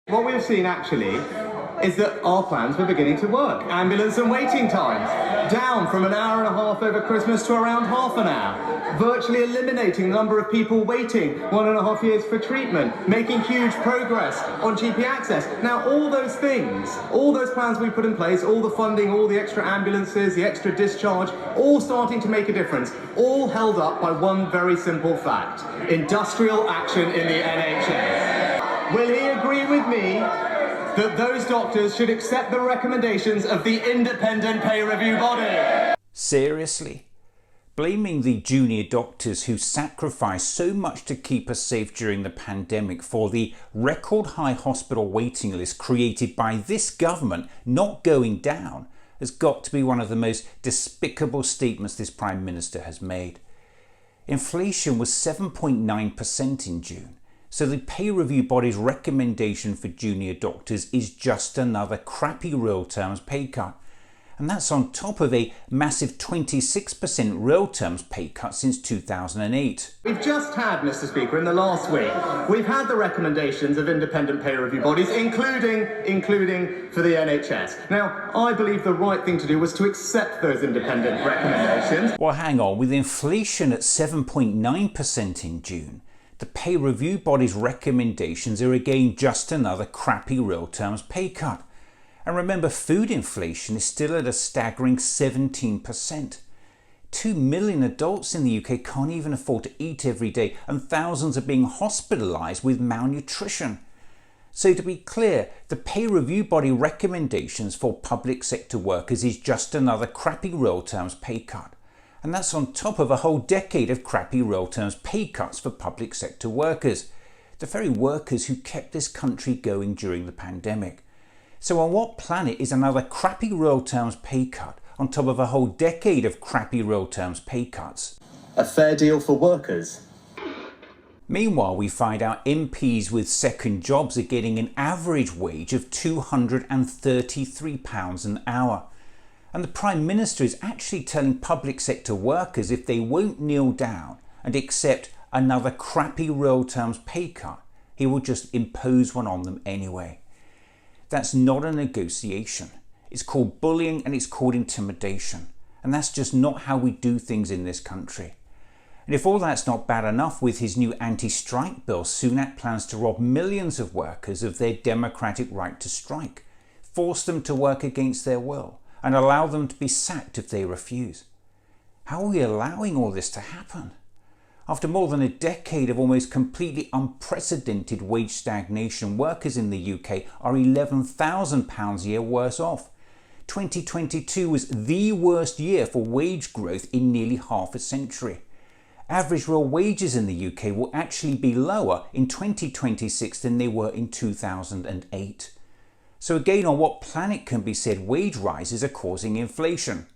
What we've seen actually is that our plans were beginning to work. Ambulance and waiting times down from an hour and a half over Christmas to around half an hour, virtually eliminating the number of people waiting 1.5 years for treatment, making huge progress on GP access. Now all those things, all those plans we put in place, all the funding, all the extra ambulances, the extra discharge, all starting to make a difference, all held up by one very simple fact: industrial action in the NHS. Will he agree with me that those doctors should accept the recommendations of the independent pay review body? Seriously? Blaming the junior doctors who sacrificed so much to keep us safe during the pandemic for the record high hospital waiting list created by this government not going down has got to be one of the most despicable statements this Prime Minister has made. Inflation was 7.9% in June. So the pay review body's recommendation for junior doctors is just another crappy real terms pay cut. And that's on top of a massive 26% real terms pay cut since 2008. We've just had, Mr. Speaker, in the last week, we've had the recommendations of independent pay review bodies, including for the NHS. Now, I believe the right thing to do was to accept those independent recommendations. Well, hang on, with inflation at 7.9% in June, the pay review body's recommendations are again just another crappy real terms pay cut. And remember, food inflation is still at a staggering 17%. 2 million adults in the UK can't even afford to eat every day, and thousands are being hospitalised with malnutrition. So to be clear, the pay review body recommendations for public sector workers is just another crappy real terms pay cut. And that's on top of a whole decade of crappy real terms pay cuts for public sector workers, the very workers who kept this country going during the pandemic. So on what planet is another crappy real terms pay cut on top of a whole decade of crappy real terms pay cuts? A fair deal for workers. Meanwhile, we find out MPs with second jobs are getting an average wage of £233 an hour. And the Prime Minister is actually telling public sector workers if they won't kneel down and accept another crappy real terms pay cut, he will just impose one on them anyway. That's not a negotiation. It's called bullying and it's called intimidation. And that's just not how we do things in this country. And if all that's not bad enough, with his new anti-strike bill, Sunak plans to rob millions of workers of their democratic right to strike, force them to work against their will, and allow them to be sacked if they refuse. How are we allowing all this to happen? After more than a decade of almost completely unprecedented wage stagnation, workers in the UK are £11,000 a year worse off. 2022 was the worst year for wage growth in nearly half a century. Average real wages in the UK will actually be lower in 2026 than they were in 2008. So again, on what planet can be said wage rises are causing inflation?